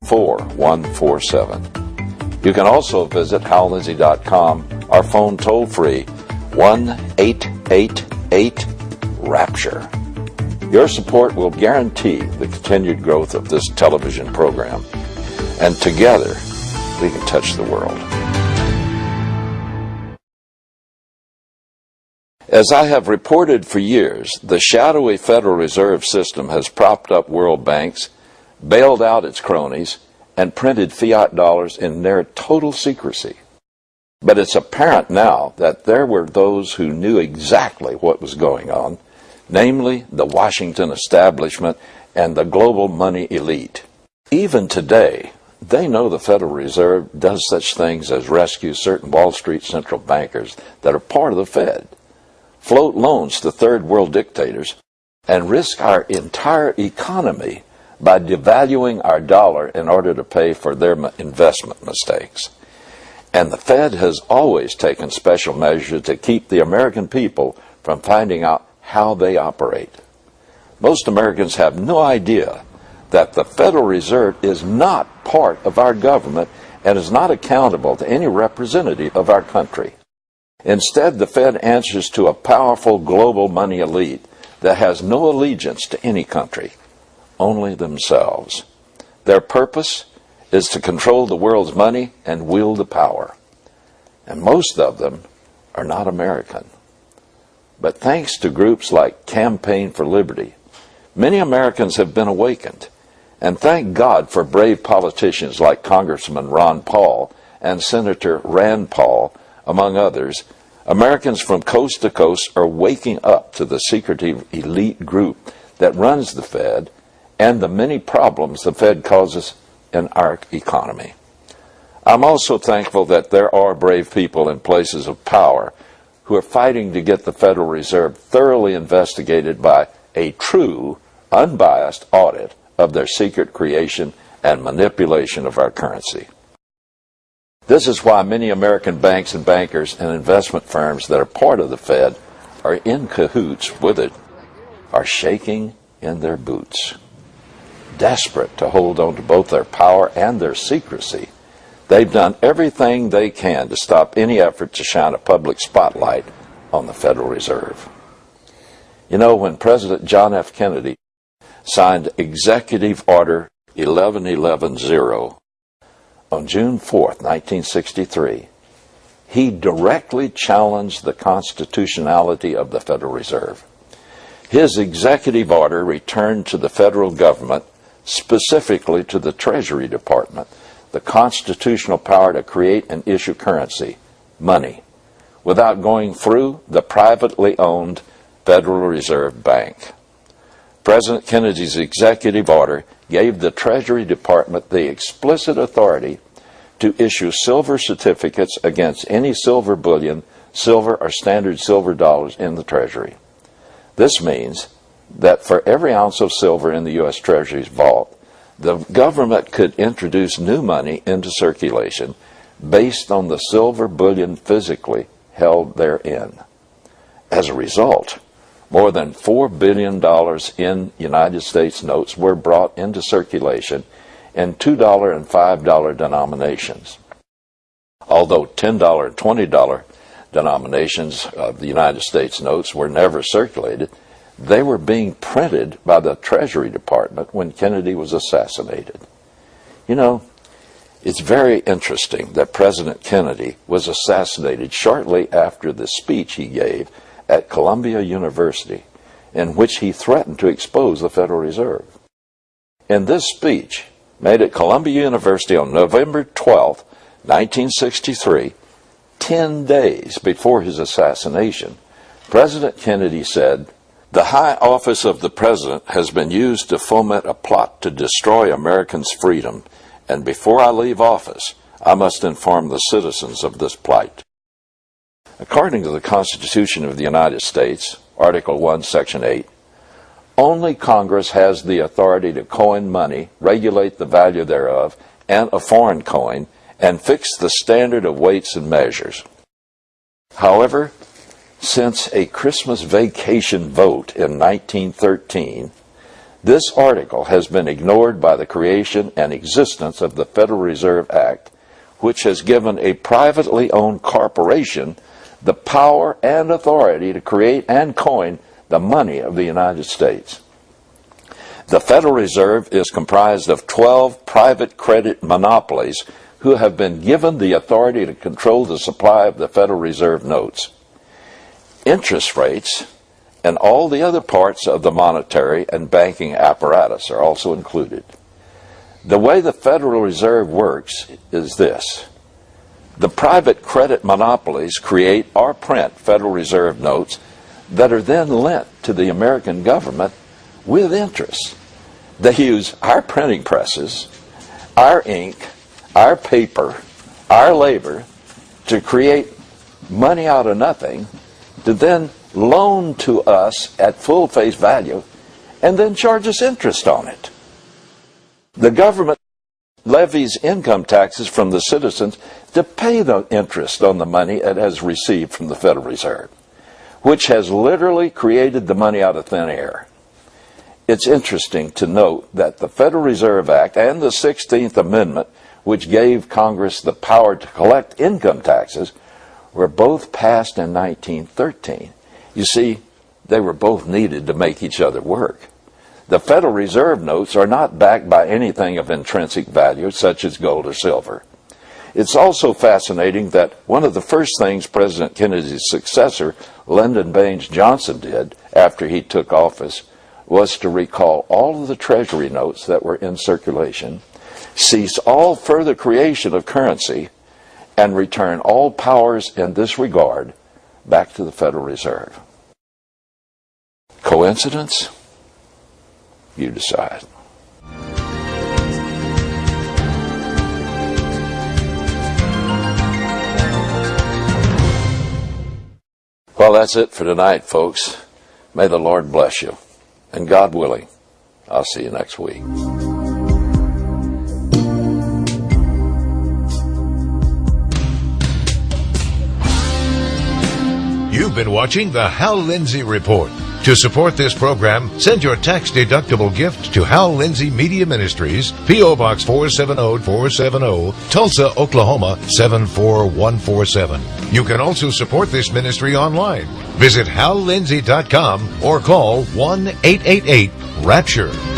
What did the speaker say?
4147. You can also visit HalLindsey.com or phone toll-free 1-888-RAPTURE. Your support will guarantee the continued growth of this television program, and together we can touch the world. As I have reported for years, the shadowy Federal Reserve System has propped up world banks, bailed out its cronies, and printed fiat dollars in near total secrecy. But it's apparent now that there were those who knew exactly what was going on, namely the Washington establishment and the global money elite. Even today, they know the Federal Reserve does such things as rescue certain Wall Street central bankers that are part of the Fed, float loans to third world dictators, and risk our entire economy by devaluing our dollar in order to pay for their investment mistakes. And the Fed has always taken special measures to keep the American people from finding out how they operate. Most Americans have no idea that the Federal Reserve is not part of our government and is not accountable to any representative of our country. Instead, the Fed answers to a powerful global money elite that has no allegiance to any country, only themselves. Their purpose is to control the world's money and wield the power. And most of them are not American. But thanks to groups like Campaign for Liberty, many Americans have been awakened. And thank God for brave politicians like Congressman Ron Paul and Senator Rand Paul, among others. Americans from coast to coast are waking up to the secretive elite group that runs the Fed and the many problems the Fed causes in our economy. I'm also thankful that there are brave people in places of power who are fighting to get the Federal Reserve thoroughly investigated by a true, unbiased audit of their secret creation and manipulation of our currency. This is why many American banks and bankers and investment firms that are part of the Fed are in cahoots with it, are shaking in their boots. Desperate to hold on to both their power and their secrecy, they've done everything they can to stop any effort to shine a public spotlight on the Federal Reserve. You know, when President John F. Kennedy signed Executive Order 11110 on June 4, 1963, he directly challenged the constitutionality of the Federal Reserve. His executive order returned to the federal government, specifically to the Treasury Department, the constitutional power to create and issue currency, money, without going through the privately owned Federal Reserve Bank. President Kennedy's executive order gave the Treasury Department the explicit authority to issue silver certificates against any silver bullion, silver or standard silver dollars in the Treasury. This means that for every ounce of silver in the U.S. Treasury's vault, the government could introduce new money into circulation based on the silver bullion physically held therein. As a result, more than $4 billion in United States notes were brought into circulation in $2 and $5 denominations. Although $10 and $20 denominations of the United States notes were never circulated, they were being printed by the Treasury Department when Kennedy was assassinated. You know, it's very interesting that President Kennedy was assassinated shortly after the speech he gave at Columbia University, in which he threatened to expose the Federal Reserve. In this speech, made at Columbia University on November 12, 1963, 10 days before his assassination, President Kennedy said, "The high office of the President has been used to foment a plot to destroy Americans' freedom, and before I leave office, I must inform the citizens of this plight." According to the Constitution of the United States, Article 1, Section 8, only Congress has the authority to coin money, regulate the value thereof, and a foreign coin, and fix the standard of weights and measures. However, since a Christmas vacation vote in 1913, This article has been ignored by the creation and existence of the Federal Reserve Act, which has given a privately owned corporation the power and authority to create and coin the money of the United States. The Federal Reserve is comprised of 12 private credit monopolies who have been given the authority to control the supply of the Federal Reserve notes. Interest rates and all the other parts of the monetary and banking apparatus are also included. The way the Federal Reserve works is this. The private credit monopolies create or print Federal Reserve notes that are then lent to the American government with interest. They use our printing presses, our ink, our paper, our labor to create money out of nothing, to then loan to us at full face value, and then charge us interest on it. The government levies income taxes from the citizens to pay the interest on the money it has received from the Federal Reserve, which has literally created the money out of thin air. It's interesting to note that the Federal Reserve Act and the 16th Amendment, which gave Congress the power to collect income taxes, were both passed in 1913. You see, they were both needed to make each other work. The Federal Reserve notes are not backed by anything of intrinsic value, such as gold or silver. It's also fascinating that one of the first things President Kennedy's successor, Lyndon Baines Johnson, did after he took office was to recall all of the Treasury notes that were in circulation, cease all further creation of currency, and return all powers in this regard back to the Federal Reserve. Coincidence? You decide. Well, that's it for tonight, folks. May the Lord bless you. And God willing, I'll see you next week. You've been watching the Hal Lindsey Report. To support this program, send your tax-deductible gift to Hal Lindsey Media Ministries, P.O. Box 470470, Tulsa, Oklahoma 74147. You can also support this ministry online. Visit HalLindsey.com or call 1-888-RAPTURE.